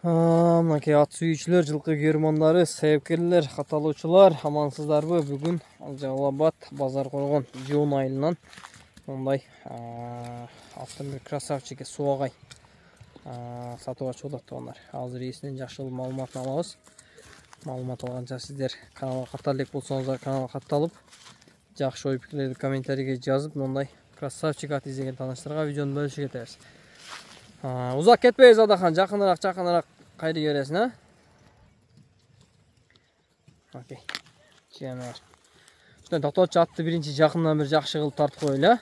Мынакей ат сүйүүчүлөр, жылкы көрмандары, себепкерлер, катталуучулар, амансыздарбы? Бүгүн Жалал Абад, Базар Койгон, Жуун айылынан мындай аттын бир красавчиги Суагай сатууга чыгып атат. Азыр ээсинен жакшы маалыматын алабыз. Маалымат алганча сиздер каналга каттала элек болсоңуздар каналга катталып, жакшы ой пикирлерди комментарийге жазып, мындай красавчик ат издеген тааныштарга видеону бөлүшүп кетебиз. Узак кетпейбиз Адахан, жакыныраак кайры бересиң, а? Окей. Жанар. Ушундай токтотчу атты биринчи жакындан бир жакшы кылып тартып коелу, а?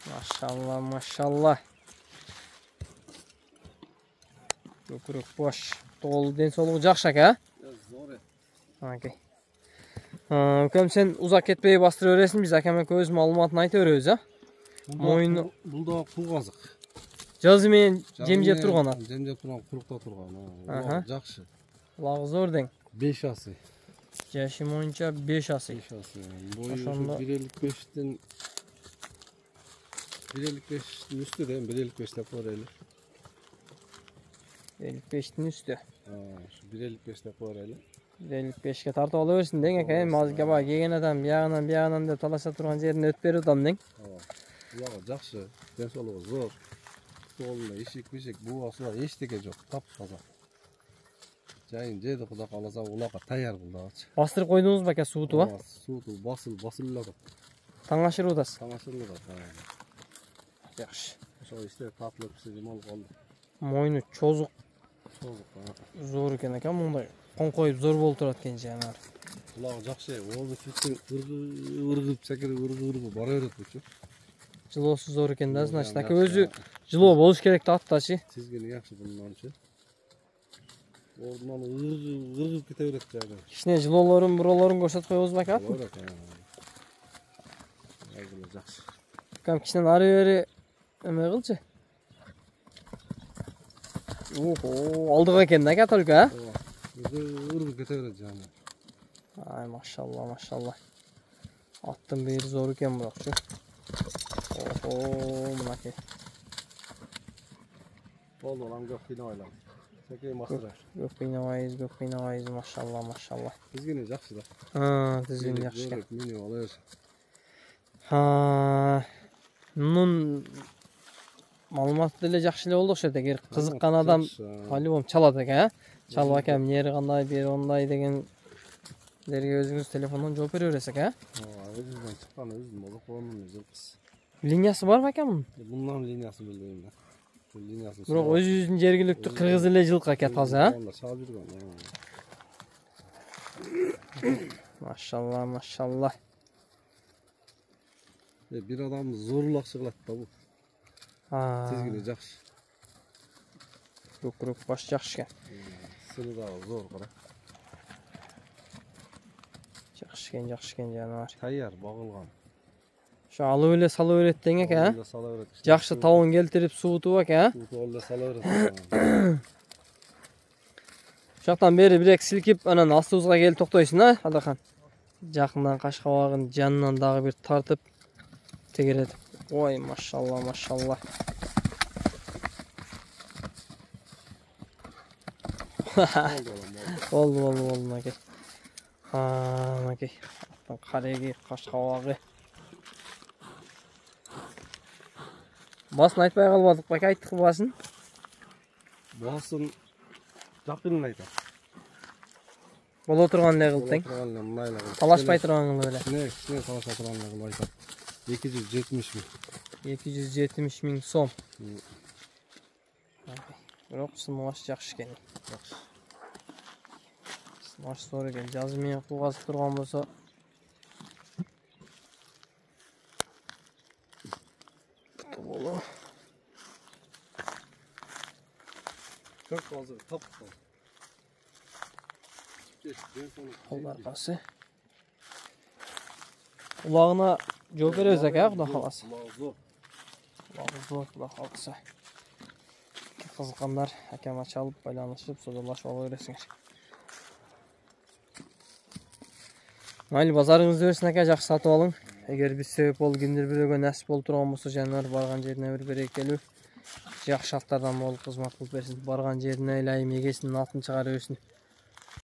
Машалла, машалла. Көкүрөк бош. Тоолу ден соолугу жакшы экен, а? Зор. Окей. Өкөм сен узак кетпей бастыра бересиң, биз акам экөөбүз маалыматын айта беребиз, а? Моюну бул да кулгазык. Жазы менен жемжеп турган ат. Жемжеп турган, курукта турган. Жакшы. Лагы зор дең. 5 асы. Жашы боюнча 5 асы. 5 асы. Бою 1.55-тен 1.55-тин үстү да, 1.55 деп коелу. 55'tin üstü. Şu 1.55 деп коелу. 1.55'ke tartып ала берсин дең, экен. Мазга баа келген адам биягынан деп талаша турган жерин өтүп берип атам дең. Ага, жакшы. Ден соолугу зор. Столунда ишик-бишик, буга-суга эчтеке жок, тап-таза. Жайын жеди Кудай кааласа улакка даяр бул дагычы. Бастырып койдуңузбу ака сууту, а? Сууту басыл эле атат. Таң ашырып атасыз. Таң ашырып атат. Жакшы. Ошо иште тартылып демалып калды. Мойну чозук. Зор экен экен, мындай коңкоюп зор болуп турат экен жанар. Улагы жакшы. Оозу сүттүн ыргып, секирип ыргып бара берет бучу. Жылоосу зор экен да, значит, ака өзү жылоо болуш керек да аттачы. Тизгини жакшы bundanчы. Ордунан ыргып кете берет жагы. Кичине жылоолорун, буролорун көрсөтүп койбузбу ака? Ооба. Айгылы жакшы. Кам кичинен ары бери эме кылчы. Алдыга экен да ака только, а? Ыргып кете берет жагы. Ай, машалла, машалла. Аттын бери зор экен бирокчу. Мынакей. Болду, анан көп кыйнабайлар. Секей мастыра. Көп кыйнабайбыз, машалла, машалла. Тизгини жакшы да. Тизгини жакшы экен. Мени ала берсин. Мунун маалыматы деле жакшы эле болду окшойт. Эгер кызыккан адам по-любому чалат экен, а? Чалып ака эмнери кандай, бери ондай дегендерге өзүңүз телефондон жооп бере бересиз, а? Өзүмдөн чыккан өзүм болуп коонун жылкысы. Линиясы барбы экен мунун? Мундан линиясын билбейм да. Линиясын. Бирок өзүбүздүн жергиликтүү кыргыз эле жылкы экен таза, а? Чалып жүргөн. Машалла, машалла. Бир адамды зорлакчы кылат да бул. Тизгини жакшы. Көкүрөк баш жакшы экен. Сыны дагы зор кара. Жакшы экен жанар. Даяр багылган. Ошо алып эле сала берет дең экен, а? Жакшы табын келтирип суутуп экен, а? Суутуп эле сала берет. Ошоктон бери бирек силкип, анан астыбызга келип токтойсуң, а, Адахан? Жакындан кашкабагын жанынан дагы бир тартып тегеретип. Ой, машалла, машалла. Болду, мынакей. Мынакей. Кареги, кашкабагы. Басын айтпай калбадык, бака айттык басын. Басын жакын айтат. Боло турган эле кылып тең. Талашпай турган эле. Кичине талашпай турган эле кылып айтат. 270 миң. 270 миң сом. Бирок сымаш жакшы экен. Жакшы. Сымаш зор экен. Жазы менен кулгазып турган болсо. Боло. Çok fazla top. Kol arkası. Ulağına жооп беребиz ака, Кудай кааласа. Улагы зор, Кудай кааласа. Кызыккандар акама чалып байланышып, содолашып ала бересиңер. Майли базарыңызды берсин ака, жакшы сатып алың. Эгер биз себеп болуп кимдир бирөөгө насип болуп турган болсо жаныбар барган жерине бир берекелүү жакшы аттардан болуп кызмат кылып берсин. Барган жерине айлайым эгесинин атын чыгарып берсин.